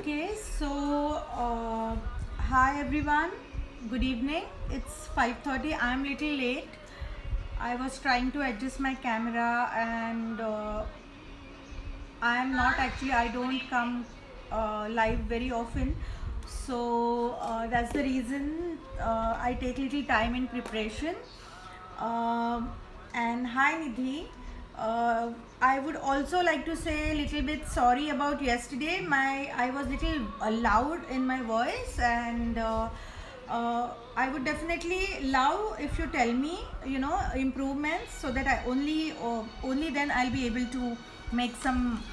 Okay, so hi everyone. Good evening. It's 5:30. I'm little late. I was trying to adjust my camera and I am not actually. I don't come live very often, so that's the reason I take little time in preparation. Um, and hi Nidhi. I would also like to say a little bit sorry about yesterday. I was little loud in my voice, and I would definitely love if you tell me, improvements, so that I only then I'll be able to make some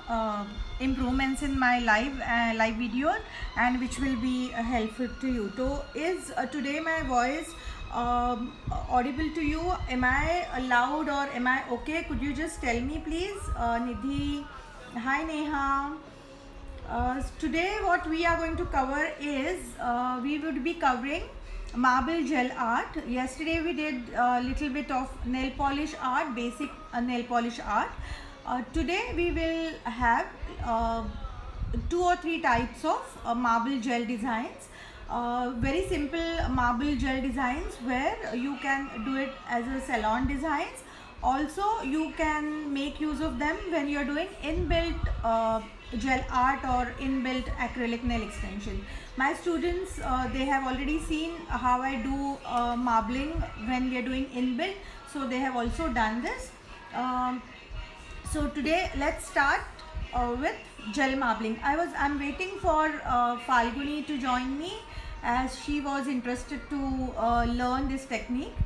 uh, improvements in my live videos, and which will be helpful to you. So is today my voice audible to you? Am I loud or am I okay? Could you just tell me please? Nidhi, hi Neha. Today what we are going to cover is we would be covering marble gel art. Yesterday we did a little bit of nail polish art, basic nail polish art. Today we will have two or three types of marble gel designs. Very simple marble gel designs where you can do it as a salon designs. Also you can make use of them when you are doing inbuilt gel art or inbuilt acrylic nail extension. My students, they have already seen how I do marbling when we are doing inbuilt, so they have also done this. um, so today let's start with gel marbling. I'm waiting for Falguni to join me, as she was interested to learn this technique.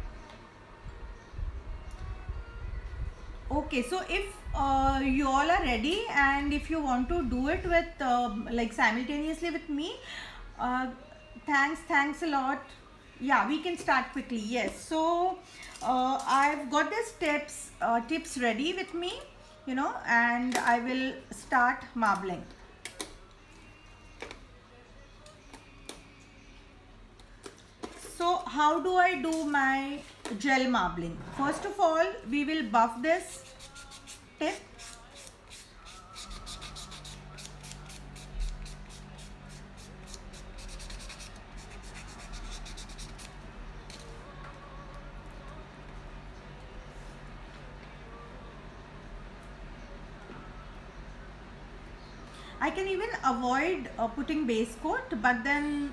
Okay, so if you all are ready and if you want to do it with like simultaneously with me, uh, thanks a lot. Yeah, we can start quickly. Yes, so I've got the tips ready with me, and I will start marbling. So how do I do my gel marbling? First of all, we will buff this tip. I can even avoid putting base coat, but then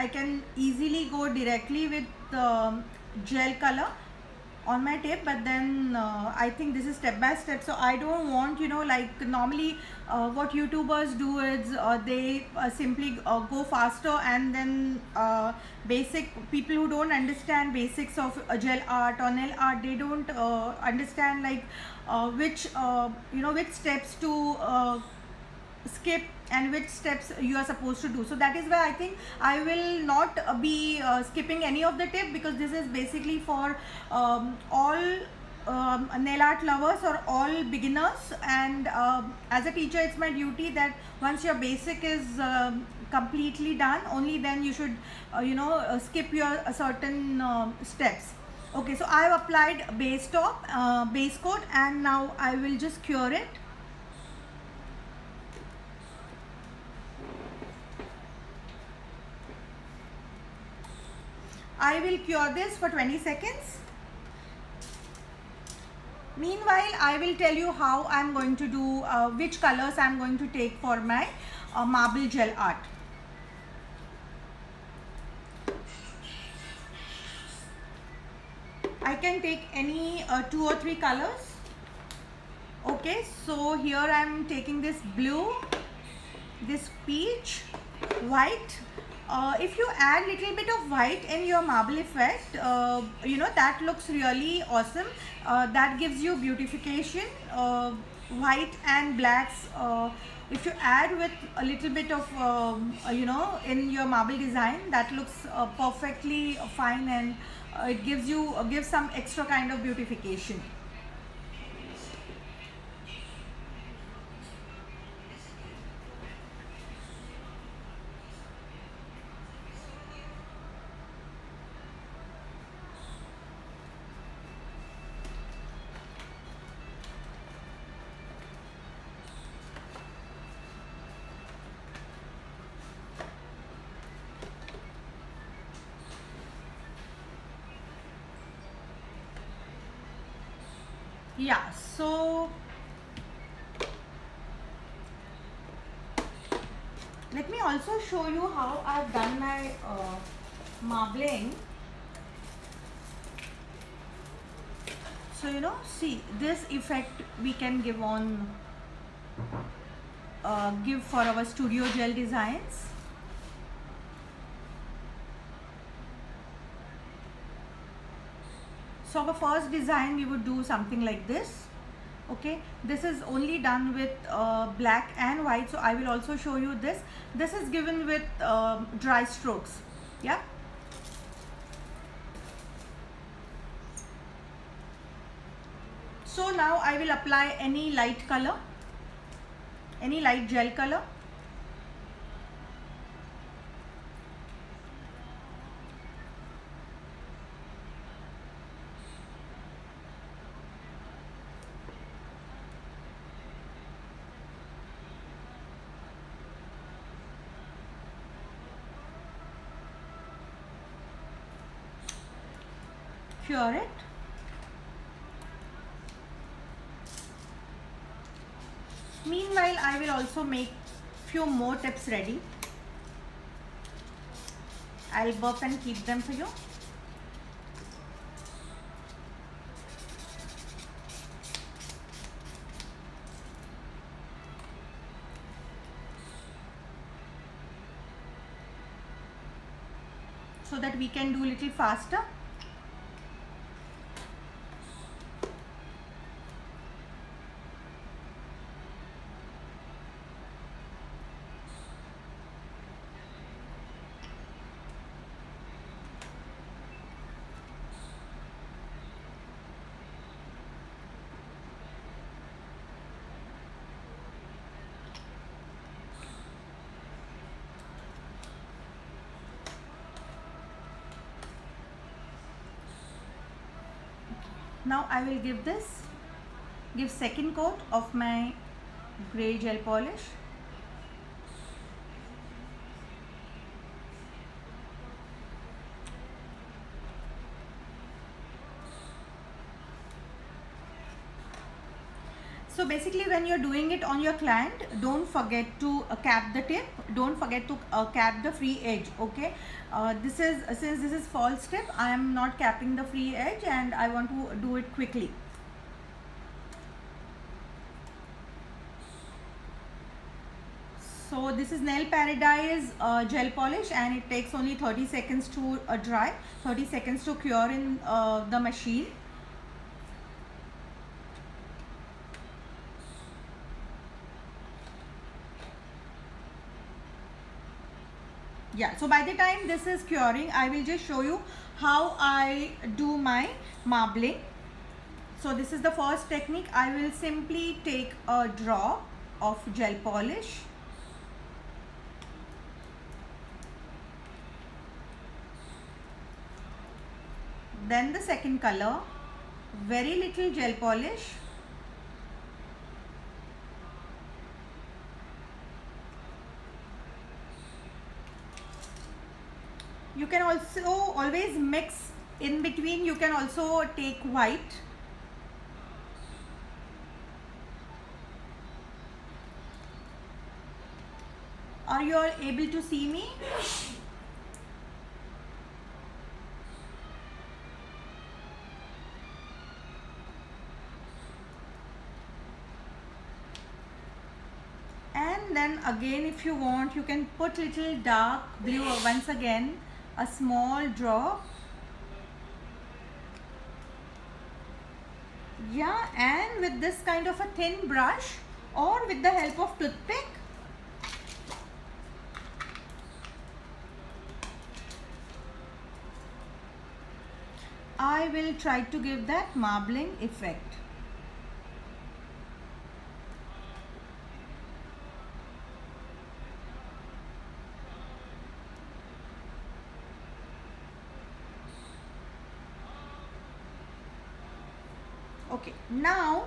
I can easily go directly with gel color on my tape. But then I think this is step by step, so I don't want, like normally what YouTubers do is they simply go faster, and then basic people who don't understand basics of gel art or nail art, they don't understand like which steps to skip and which steps you are supposed to do. So that is why I think I will not be skipping any of the tip, because this is basically for all nail art lovers or all beginners. And as a teacher, it's my duty that once your basic is completely done, only then you should skip your certain steps. Okay, so I have applied base coat, and now I will just cure it. I will cure this for 20 seconds. Meanwhile, I will tell you how I am going to do, which colors I am going to take for my marble gel art. I can take any two or three colors. Okay, so here I am taking this blue, this peach, white. If you add little bit of white in your marble effect, that looks really awesome. That gives you beautification. White and blacks, if you add with a little bit of in your marble design, that looks perfectly fine, and it gives some extra kind of beautification. Yeah, so let me also show you how I've done my marbling. So see, this effect we can give on give for our studio gel designs. So our first design we would do something like this. Okay, this is only done with black and white, so I will also show you this. This is given with dry strokes. Yeah. So now I will apply any light color, any light gel color. Cure it. Meanwhile, I will also make few more tips ready. I'll burp and keep them for you. So that we can do little faster. Now I will give second coat of my gray gel polish. So basically when you're doing it on your client, don't forget to cap the tip, don't forget to cap the free edge. Okay, this is since this is false tip, I am not capping the free edge and I want to do it quickly. So this is Nail Paradise gel polish and it takes only 30 seconds to dry, 30 seconds to cure in the machine. Yeah, so by the time this is curing, I will just show you how I do my marbling. So this is the first technique. I will simply take a drop of gel polish. Then the second color, very little gel polish. You can also always mix in between, you can also take white. Are you all able to see me? And then again, if you want, you can put little dark blue once again, a small drop. Yeah, and with this kind of a thin brush or with the help of toothpick, I will try to give that marbling effect. Okay, now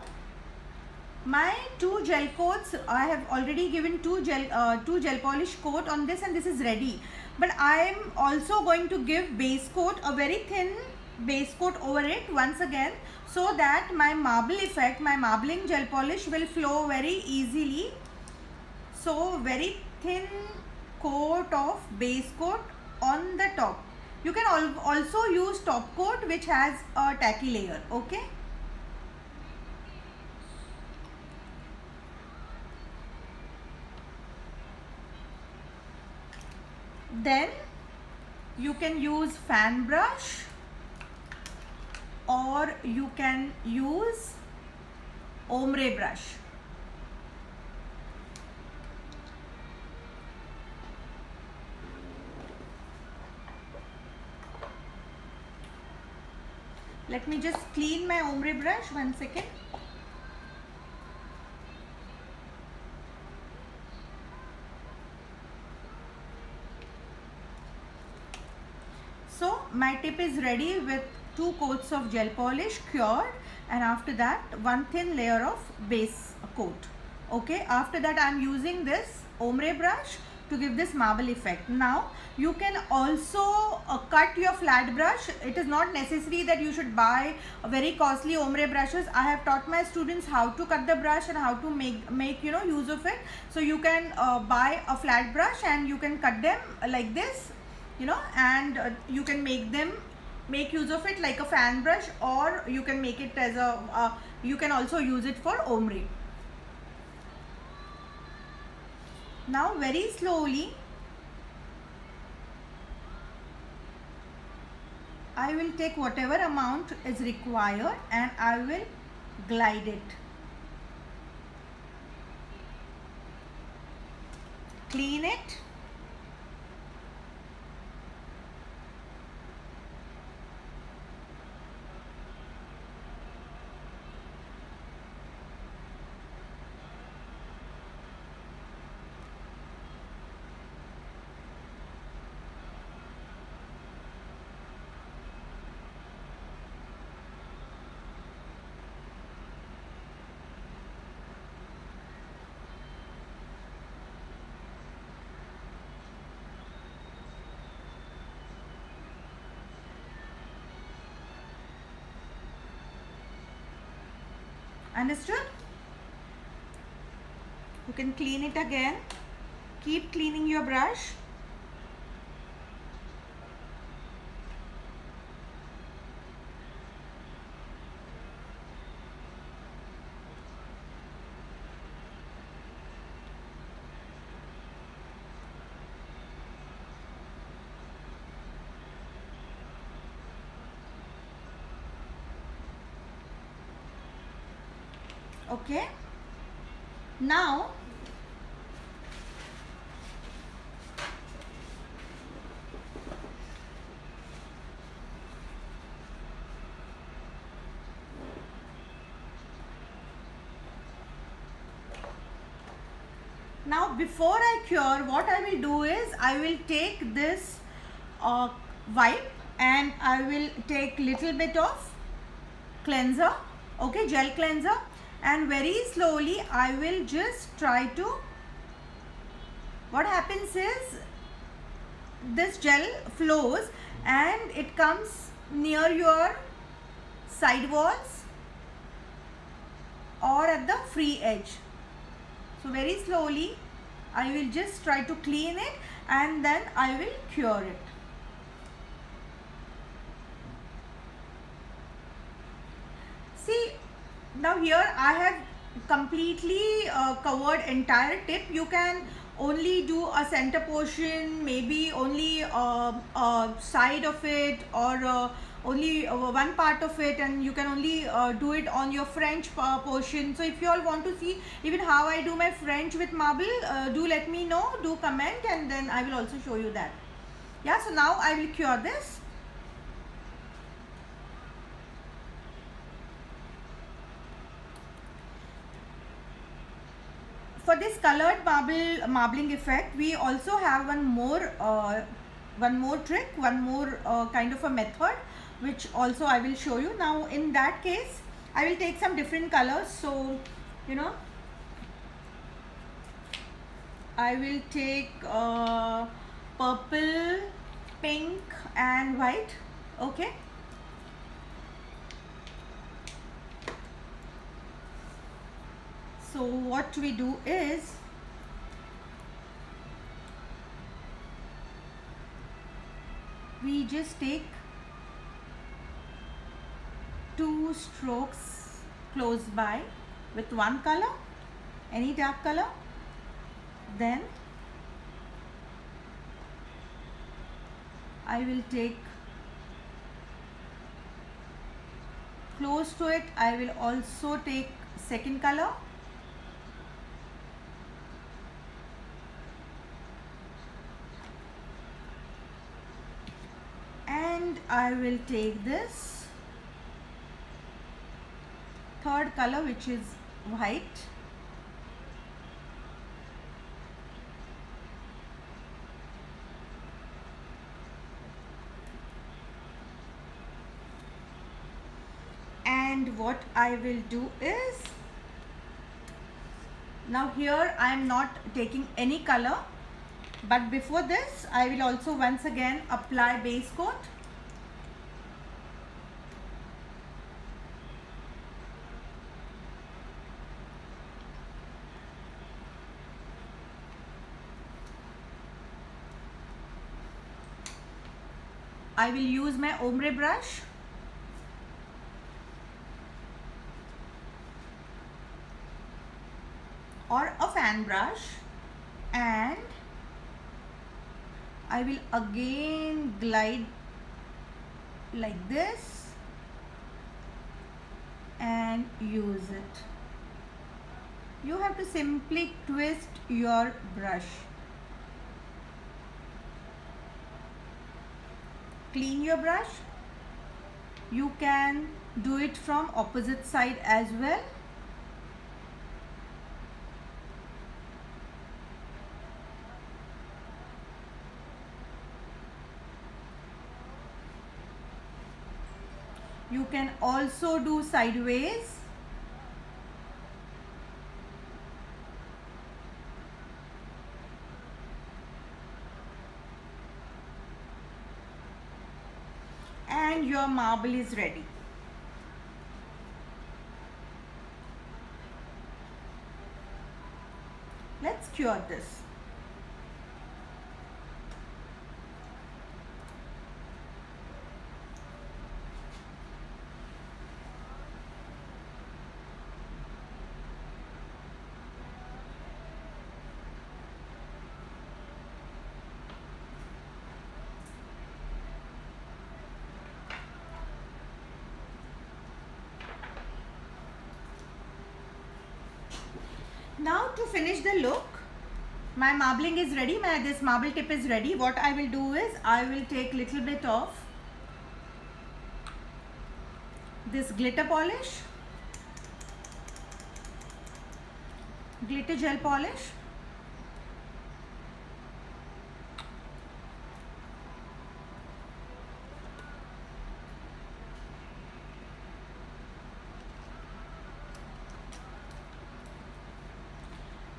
my two gel coats, I have already given two gel polish coat on this and this is ready. But I am also going to give base coat, a very thin base coat over it once again, so that my marble effect, my marbling gel polish will flow very easily. So very thin coat of base coat on the top. You can also use top coat which has a tacky layer. Okay. Then you can use fan brush, or you can use ombre brush. Let me just clean my ombre brush, 1 second. So my tip is ready with 2 coats of gel polish cured, and after that 1 thin layer of base coat. Okay, after that I am using this ombre brush to give this marble effect. Now you can also cut your flat brush. It is not necessary that you should buy very costly ombre brushes. I have taught my students how to cut the brush and how to make use of it. So you can buy a flat brush and you can cut them like this, and you can make use of it like a fan brush, or you can make it as a you can also use it for ombre. Now very slowly I will take whatever amount is required and I will glide it. Clean it. Understood? You can clean it again. Keep cleaning your brush. Okay. Now before I cure, what I will do is I will take this wipe and I will take little bit of cleanser, okay, gel cleanser, and very slowly I will just try to, what happens is this gel flows and it comes near your side walls or at the free edge. So very slowly I will just try to clean it and then I will cure it. See, now here I have completely covered entire tip. You can only do a center portion, maybe only a side of it, or only one part of it, and you can only do it on your French portion. So if you all want to see even how I do my French with marble, do let me know, do comment, and then I will also show you that. Yeah, so now I will cure this. For this colored marbling effect, we also have one more trick, one more kind of a method, which also I will show you. Now in that case I will take some different colors. So I will take purple, pink and white. Okay, So what we do is, we just take 2 strokes close by with one color, any dark color, then I will take close to it, I will also take second color, and I will take this third color, which is white, and what I will do is, now here I am not taking any color, but before this I will also once again apply base coat. I will use my ombre brush or a fan brush, and I will again glide like this and use it. You have to simply twist your brush. Clean your brush. You can do it from opposite side as well. You can also do sideways. And your marble is ready. Let's cure this. Now to finish the look, my marbling is ready, this marble tip is ready. What I will do is, I will take little bit of this glitter polish, glitter gel polish,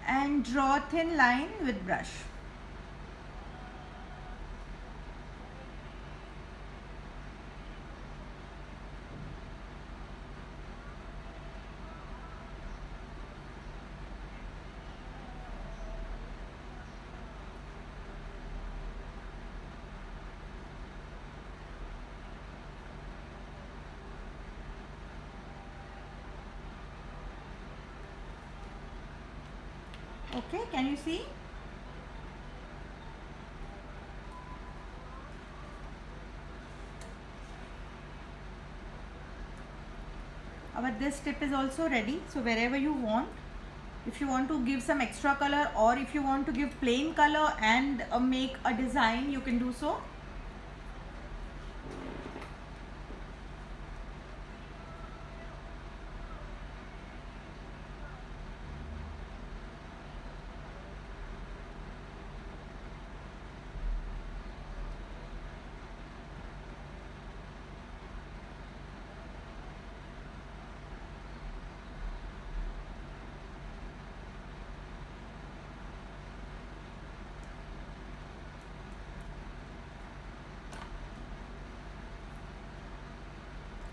and draw a thin line with brush. Okay, can you see? Our this tip is also ready. So wherever you want, if you want to give some extra color, or if you want to give plain color and make a design, you can do so.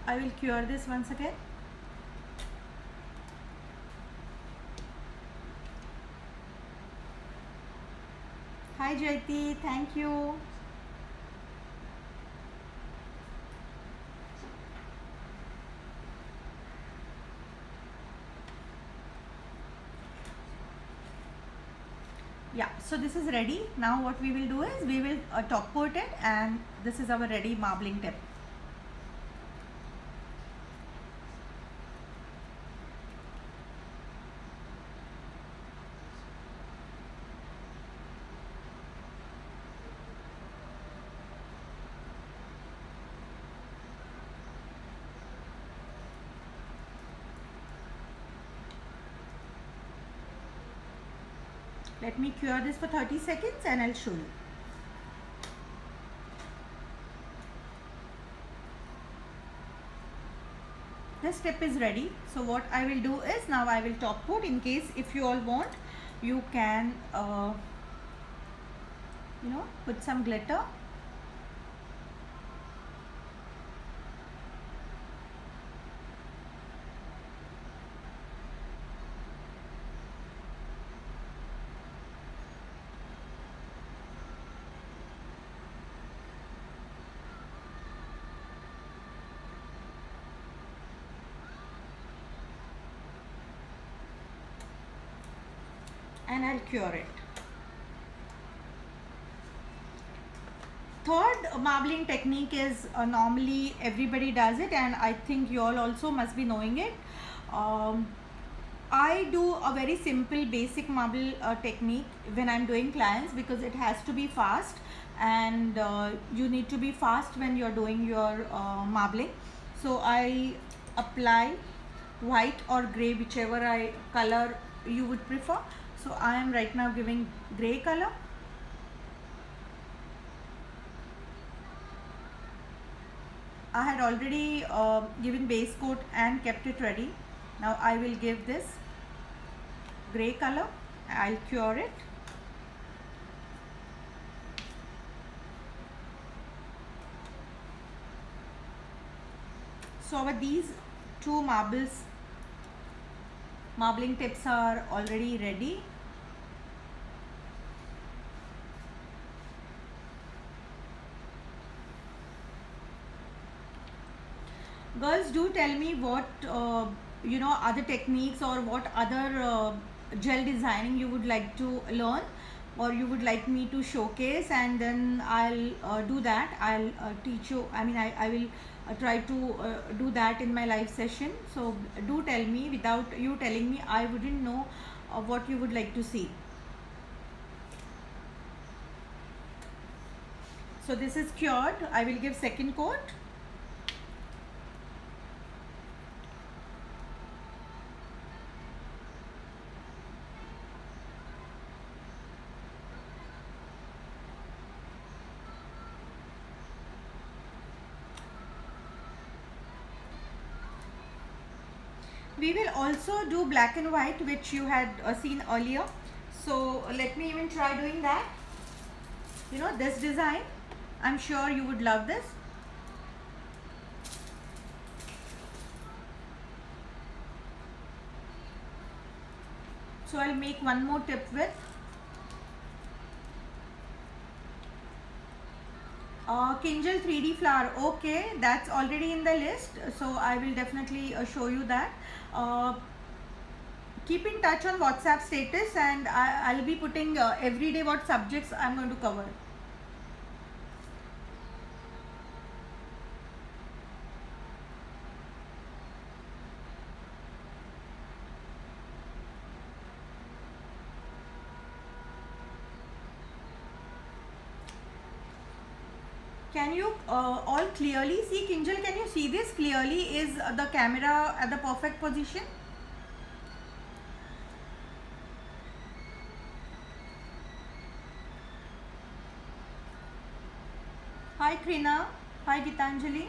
I will cure this once again. Hi Jyoti, thank you. Yeah, so this is ready. Now what we will do is we will top coat it, and this is our ready marbling tip. Let me cure this for 30 seconds and I'll show you. This tip is ready. So what I will do is now I will top coat. In case if you all want, you can put some glitter. And I'll cure it. Third marbling technique is normally everybody does it, and I think you all also must be knowing it. I do a very simple basic marble technique when I'm doing clients, because it has to be fast, and you need to be fast when you're doing your marbling. So I apply white or grey, whichever color you would prefer. So I am right now giving grey color. I had already given base coat and kept it ready. Now I will give this grey color. I'll cure it. So these two marbling tips are already ready. Girls, do tell me what other techniques or what other gel designing you would like to learn, or you would like me to showcase, and then I'll do that. I'll teach you. I will try to do that in my live session. So do tell me. Without you telling me, I wouldn't know what you would like to see. So this is cured. I will give second coat. We will also do black and white, which you had seen earlier. So let me even try doing that. This design, I'm sure you would love this. So I'll make one more tip with Kinjal 3D flower. Okay, that's already in the list, so I will definitely show you that. Keep in touch on WhatsApp status, and I'll be putting every day what subjects I'm going to cover. Can you all clearly see? Kinjal, can you see this clearly? Is the camera at the perfect position? Hi Krina. Hi Gitanjali.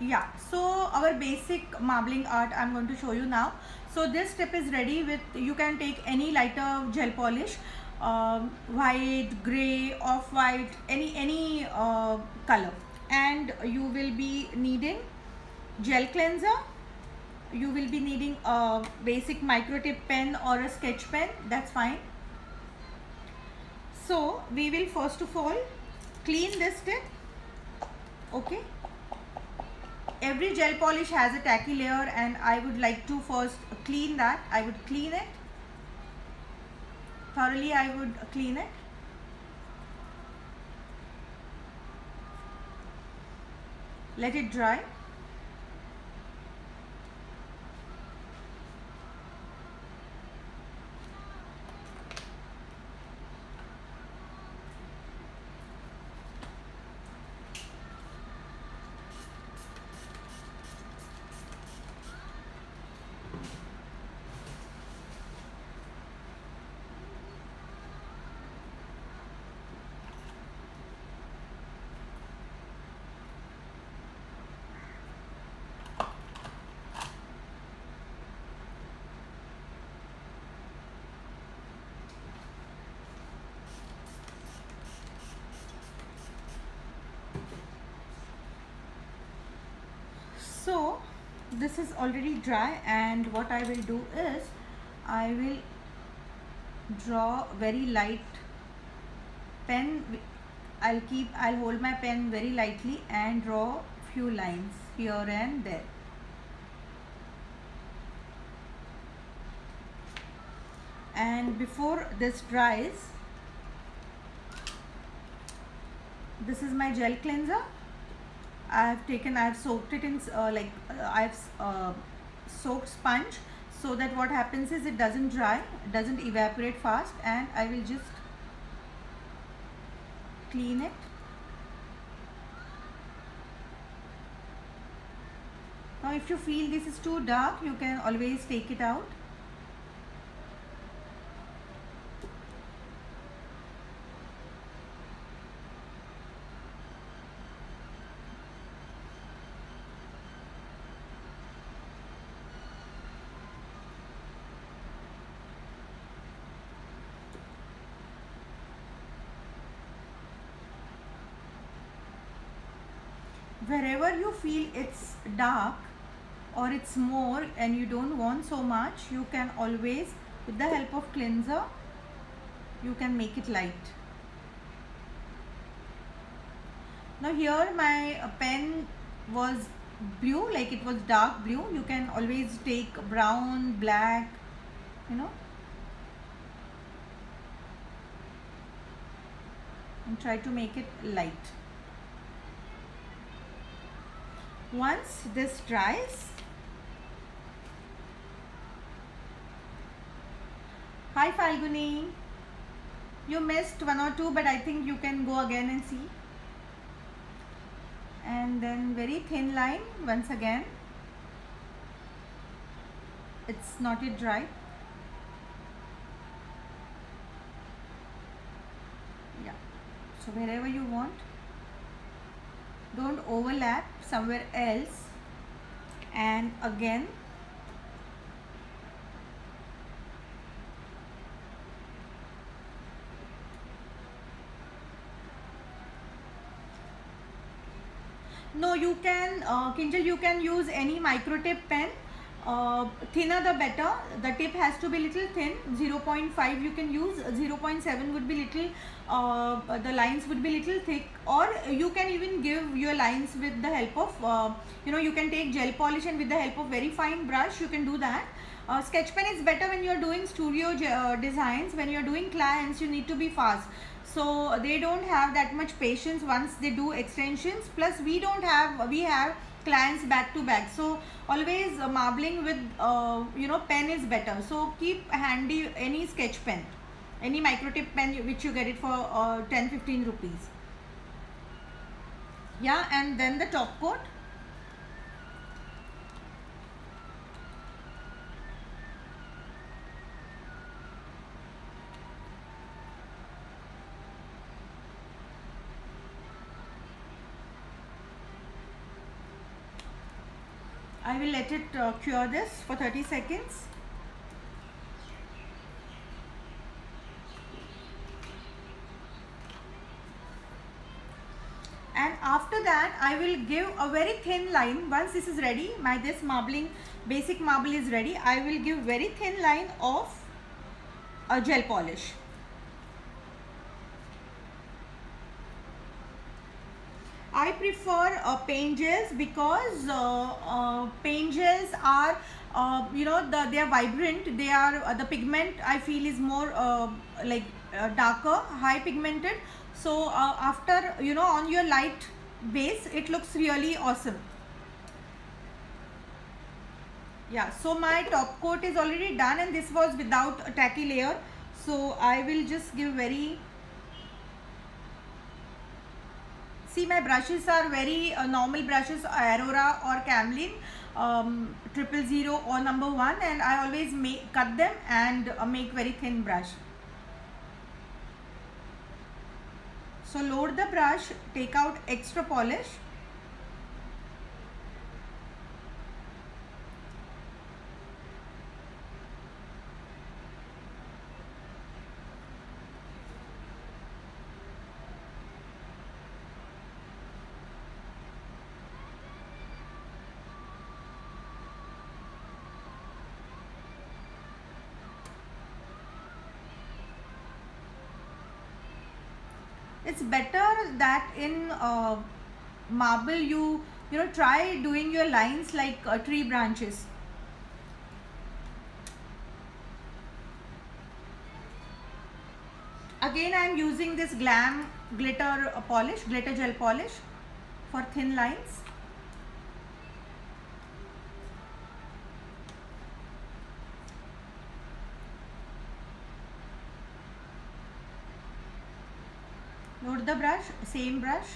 Yeah, so our basic marbling art I'm going to show you now. So this tip is ready with, you can take any lighter gel polish, white, grey, off-white, any color, and you will be needing gel cleanser, you will be needing a basic micro tip pen or a sketch pen, that's fine. So we will first of all clean this tip. Okay, every gel polish has a tacky layer and I would like to first clean that. I would clean it thoroughly. I would clean it. Let it dry. So this is already dry, and what I will do is I will draw very light pen. I'll hold my pen very lightly and draw few lines here and there. And before this dries, this is my gel cleanser. I've soaked it in soaked sponge, so that what happens is it doesn't dry, it doesn't evaporate fast, and I will just clean it. Now if you feel this is too dark, you can always take it out. Wherever you feel it's dark or it's more and you don't want so much, you can always, with the help of cleanser, you can make it light. Now here my pen was blue, like it was dark blue. You can always take brown, black, you know, and try to make it light. Once this dries, hi Falguni, you missed one or two, but I think you can go again and see. And then very thin line once again. It's not yet dry. Yeah, so wherever you want, don't overlap somewhere else. And again, no, you can Kinjal, you can use any micro tip pen. Thinner the better. The tip has to be little thin. 0.5 you can use. 0.7 would be little, the lines would be little thick, or you can even give your lines with the help of you can take gel polish, and with the help of very fine brush you can do that. Sketch pen is better when you are doing studio designs. When you are doing clients, you need to be fast, so they don't have that much patience once they do extensions. Plus we have clients back to back, so always marbling with pen is better. So keep handy any sketch pen, any micro tip pen which you get it for 10-15 rupees. Yeah, and then the top coat. I will let it cure this for 30 seconds. And after after that I will give a very thin line. Once this is ready, my this marbling, basic marble is ready, I will give very thin line of gel polish. I prefer paint gels because paint gels are, they are vibrant. They are the pigment I feel is more darker, high pigmented. So after on your light base, it looks really awesome. Yeah. So my top coat is already done, and this was without a tacky layer. So I will just give very. See, my brushes are very normal brushes, Aurora or Camlin, 000 or number 1, and I always cut them and make very thin brush. So load the brush, take out extra polish. It's better that in marble you try doing your lines like tree branches. Again, I am using this Glam glitter polish, glitter gel polish for thin lines. Load the brush, same brush.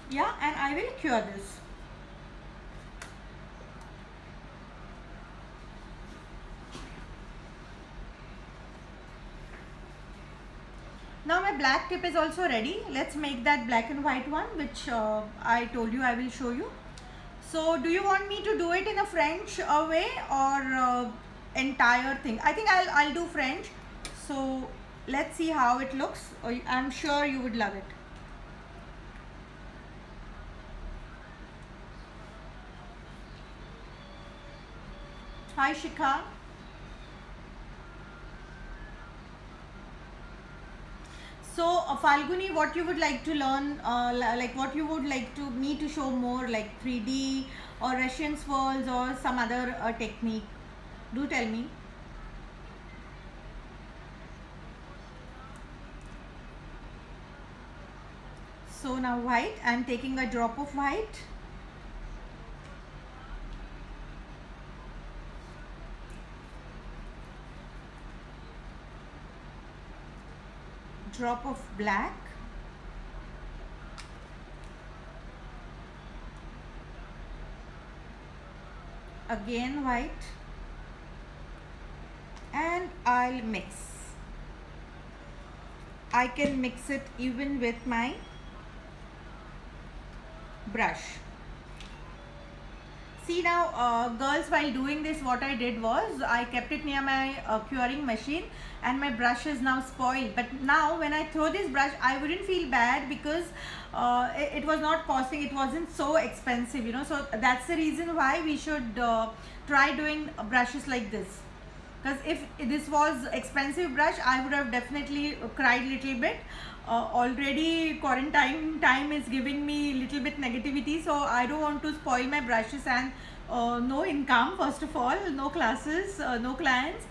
Yeah, and I will cure this. Now my black tip is also ready. Let's make that black and white one, which I told you I will show you. So do you want me to do it in a French way or entire thing? I think I'll do French. So let's see how it looks. I'm sure you would love it. Hi Shikha. So Falguni, what you would like to learn, like what you would like to me to show more, like 3D or Russian swirls or some other technique? Do tell me. So now white, I am taking a drop of white. Drop of black. Again white. And I'll mix. I can mix it even with my brush. See now, girls, while doing this, what I did was I kept it near my curing machine, and my brush is now spoiled. But now when I throw this brush, I wouldn't feel bad because it was not costing, it wasn't so expensive, So that's the reason why we should try doing brushes like this. Because if this was expensive brush, I would have definitely cried little bit. Already quarantine time is giving me little bit negativity, so I don't want to spoil my brushes, and no income first of all, no classes, no clients.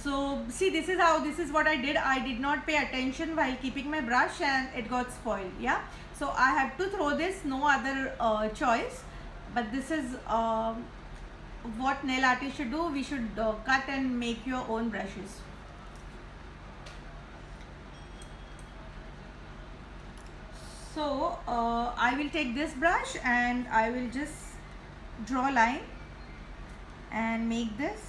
So see, this is what I did. I did not pay attention while keeping my brush, and it got spoiled. Yeah, so I have to throw this, no other choice. But this is what nail artist should do. We should cut and make your own brushes. So I will take this brush and I will just draw a line and make this.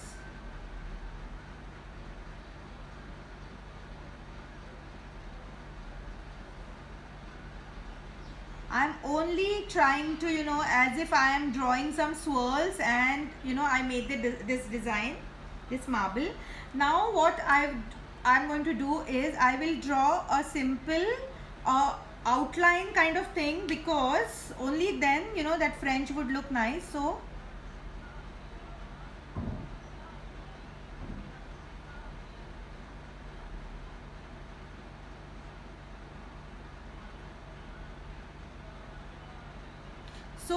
only trying to, as if I am drawing some swirls, and I made this design, this marble. Now what I'm going to do is I will draw a simple outline kind of thing, because only then that French would look nice. So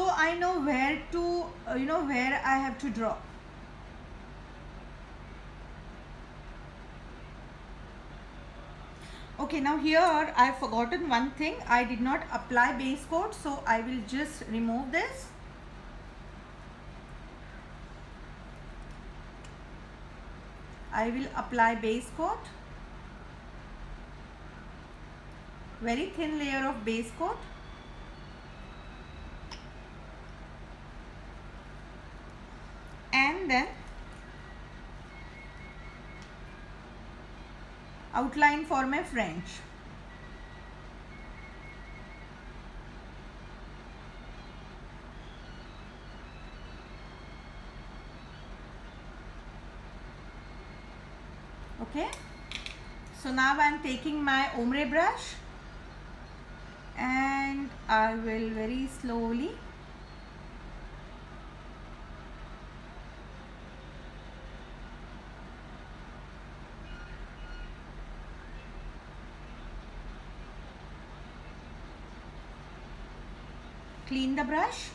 I know where to where I have to draw. Okay, now here I've forgotten one thing. I did not apply base coat, so I will just remove this. I will apply base coat, very thin layer of base coat. And then outline for my French. Okay, so now I am taking my ombre brush and I will very slowly clean the brush.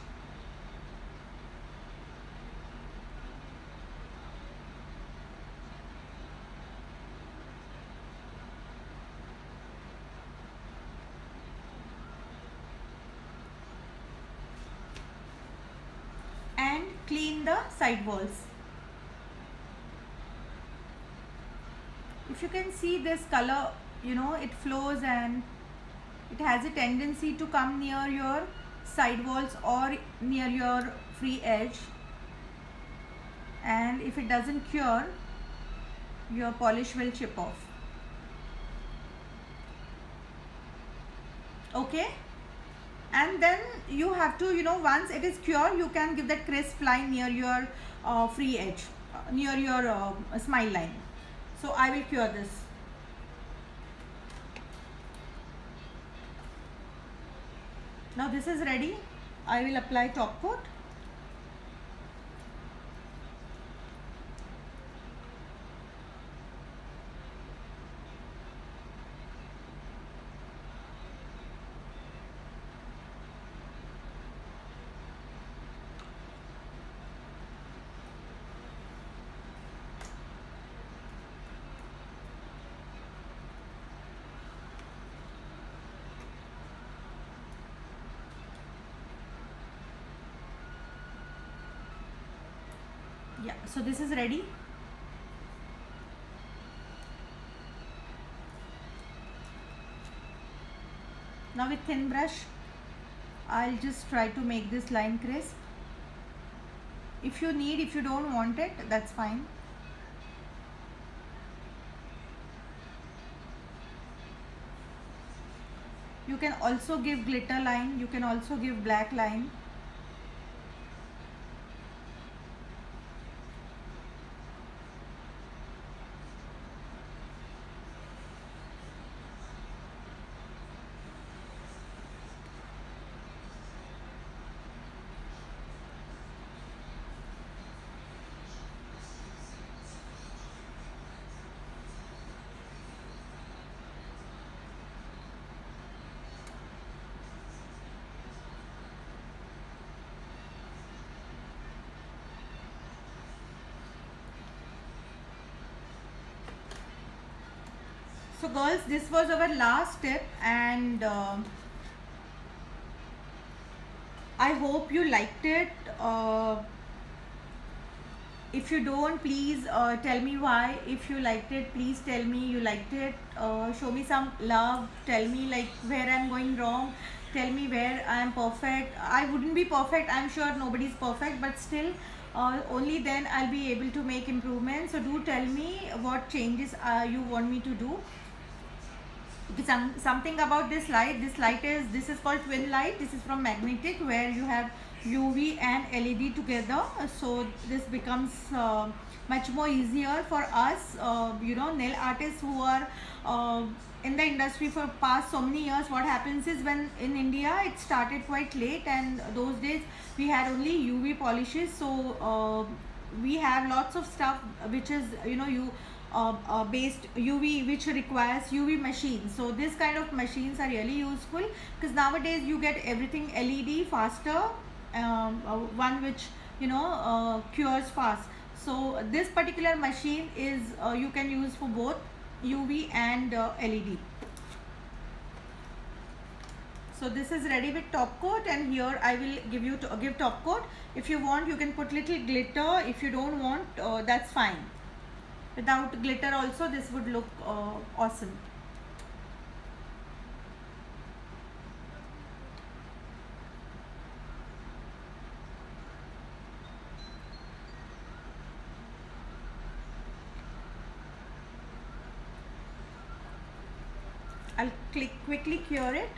And clean the side walls. If you can see this color, it flows and it has a tendency to come near your side walls or near your free edge, and if it doesn't cure, your polish will chip off. Okay, and then you have to, once it is cured, you can give that crisp line near your free edge, near your smile line. So I will cure this. Now this is ready. I will apply top coat. Yeah, so this is ready. Now with thin brush, I'll just try to make this line crisp. If you don't want it, that's fine. You can also give glitter line, you can also give black line. So girls, this was our last step, and I hope you liked it. If you don't, please tell me why. If you liked it, please tell me you liked it. Show me some love. Tell me like where I'm going wrong. Tell me where I am perfect. I wouldn't be perfect. I'm sure nobody's perfect, but still, only then I'll be able to make improvements. So do tell me what changes you want me to do. Something about this light. This is called twin light. This is from Magnetic, where you have UV and LED together. So this becomes much more easier for us, nail artists who are in the industry for past so many years. What happens is, when in India it started quite late, and those days we had only UV polishes. So we have lots of stuff which is, based UV, which requires UV machines. So this kind of machines are really useful, because nowadays you get everything LED faster, one which cures fast. So this particular machine is, you can use for both UV and LED. So this is ready with top coat, and here I will give top coat. If you want, you can put little glitter. If you don't want, that's fine. Without glitter also this would look awesome. I'll quickly cure it.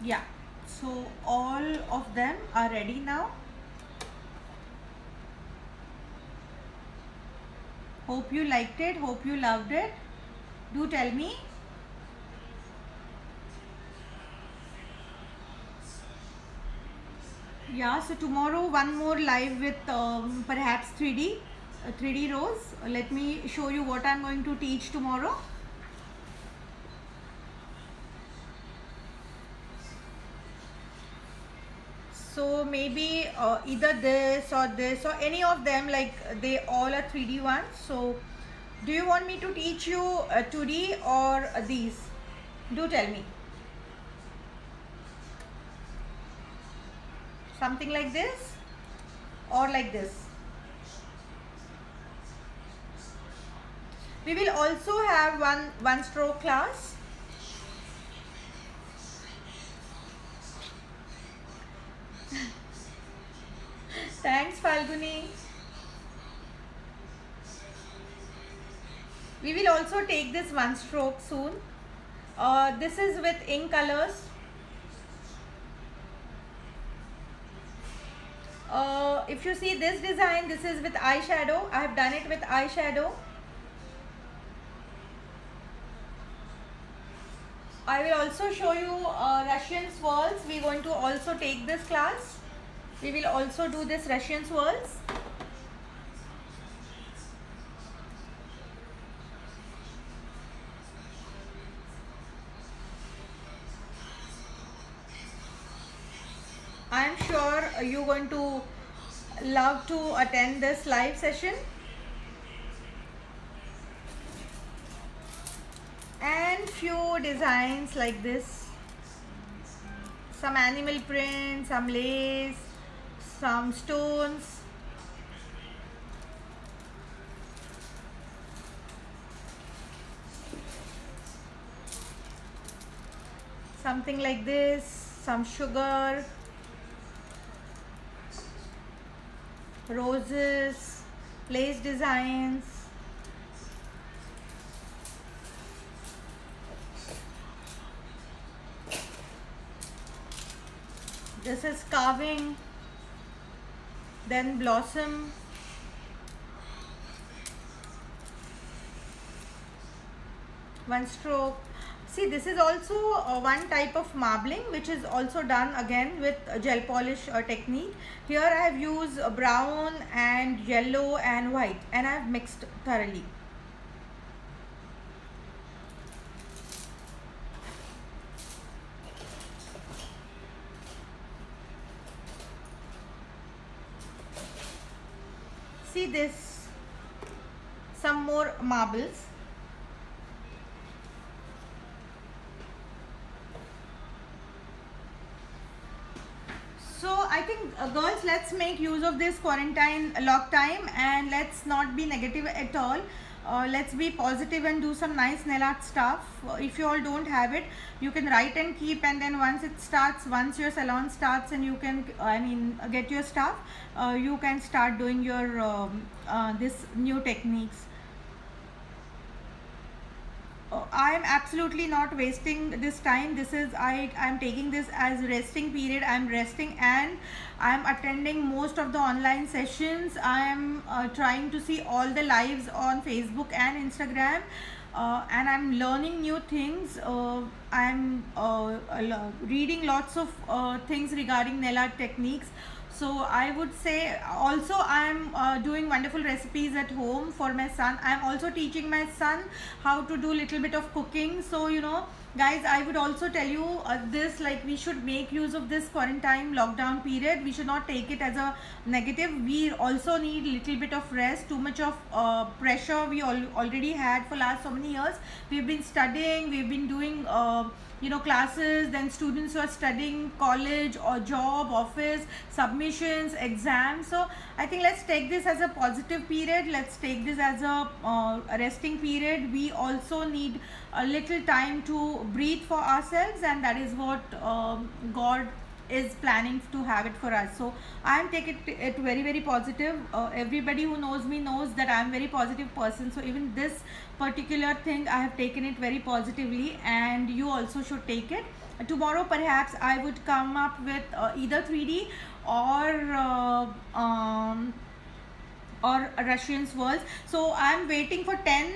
Yeah, so all of them are ready now. Hope you liked it, hope you loved it. Do tell me. Yeah, so tomorrow one more live with perhaps 3D rose. Let me show you what I'm going to teach tomorrow. So maybe either this or any of them, like they all are 3D ones. So do you want me to teach you 2D or these? Do tell me. Something like this or like this. We will also have one stroke class. Thanks, Falguni. We will also take this one stroke soon. This is with ink colors. If you see this design, this is with eyeshadow. I have done it with eyeshadow. I will also show you Russian swirls. We are going to also take this class. We will also do this Russian swirls. I am sure you're going to love to attend this live session. And few designs like this. Some animal print, some lace, some stones. Something like this, some sugar, roses, lace designs. This is carving, then blossom. One stroke. See, this is also one type of marbling, which is also done again with gel polish technique. Here I have used brown and yellow and white, and I have mixed thoroughly. see this, some more marbles. So I think girls, let's make use of this quarantine lock time and let's not be negative at all. Let's be positive and do some nice nail art stuff. If you all don't have it, you can write and keep, and then once it starts, once your salon starts and you can get your stuff, you can start doing your this new techniques. I am absolutely not wasting this time. This is I'm taking this as resting period. I'm resting and I'm attending most of the online sessions. I am trying to see all the lives on Facebook and Instagram, and I'm learning new things. I'm reading lots of things regarding nail art techniques. So I would say also I'm doing wonderful recipes at home for my son. I'm also teaching my son how to do little bit of cooking. So guys, I would also tell you this, like, we should make use of this quarantine lockdown period. We should not take it as a negative. We also need little bit of rest. Too much of pressure we already had for last so many years. We've been studying, we've been doing classes, then students who are studying college or job, office, submissions, exams. So I think let's take this as a positive period. Let's take this as a resting period. We also need a little time to breathe for ourselves, and that is what God is planning to have it for us. So I am taking it very, very positive. Everybody who knows me knows that I am very positive person. So even this particular thing, I have taken it very positively, and you also should take it. Tomorrow perhaps I would come up with either 3D or Russian swirls. So I'm waiting for 10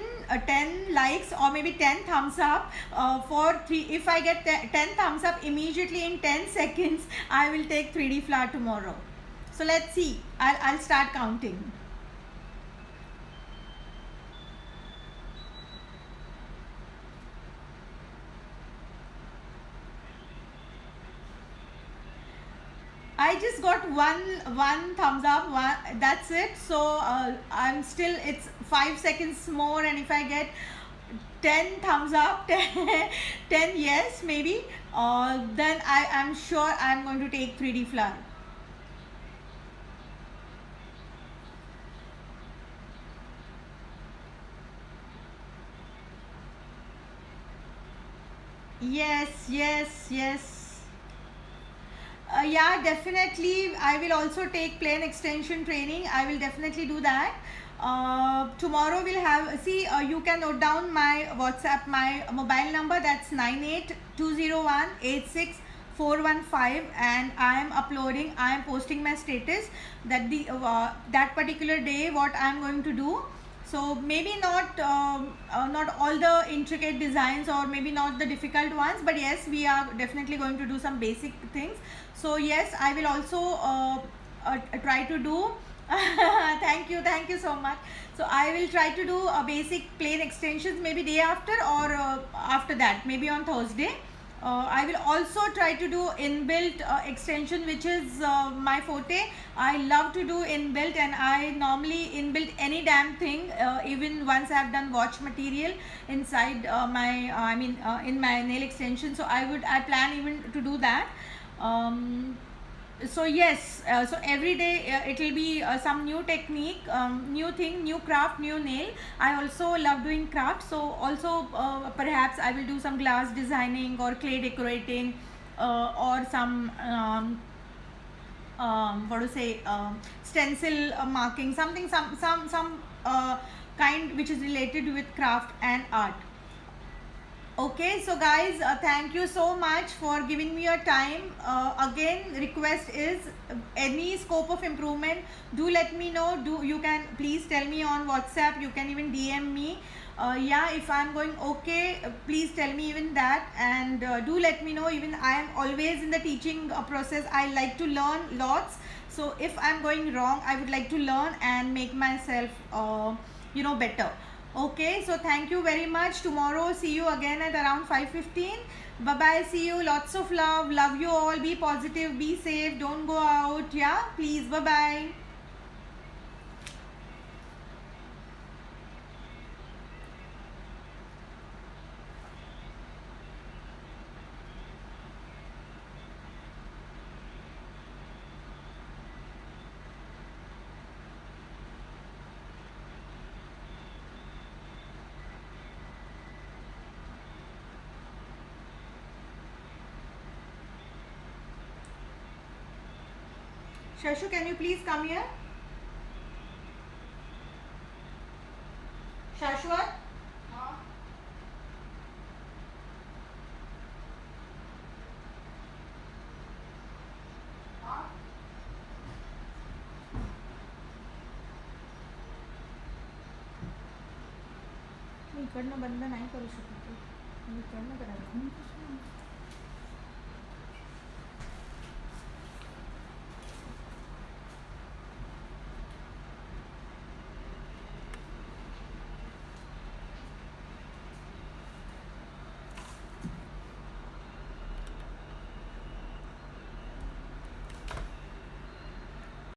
likes or maybe 10 thumbs up for 3. If I get 10 thumbs up immediately in 10 seconds, I will take 3D flower tomorrow. So let's see. I'll start counting. I just got one thumbs up. That's it. So I'm still, it's 5 seconds more, and if I get 10 thumbs up, 10 yes maybe, then I am sure I'm going to take 3D flower. Yes. Yeah, definitely. I will also take plane extension training. I will definitely do that. Tomorrow we'll have, you can note down my WhatsApp, my mobile number. That's 9820186415, and I am posting my status that that particular day what I am going to do. So maybe not all the intricate designs, or maybe not the difficult ones, but yes, we are definitely going to do some basic things. So yes, I will also try to do thank you so much. So I will try to do a basic plane extensions maybe day after, or after that maybe on Thursday. I will also try to do inbuilt extension, which is my forte. I love to do inbuilt, and I normally inbuilt any damn thing, even once I have done watch material inside in my nail extension. So I plan even to do that. So yes, so every day it will be some new technique, new thing, new craft, new nail. I also love doing craft, so also perhaps I will do some glass designing or clay decorating, or some stencil marking, something, some kind which is related with craft and art. Okay, so guys, thank you so much for giving me your time. Again, request is any scope of improvement, do let me know. You can please tell me on WhatsApp, you can even DM me. Yeah, if I'm going okay, please tell me even that, and do let me know. Even I am always in the teaching process. I like to learn lots. So if I'm going wrong, I would like to learn and make myself better. Okay, so thank you very much. Tomorrow see you again at around 5:15. Bye bye, see you. Lots of love you all. Be positive, be safe, don't go out. Yeah, please, bye bye. Shashu, can you please come here? Shashwat? मी इकडनं बंद नाही करू शकत, मी इकडनं करायला.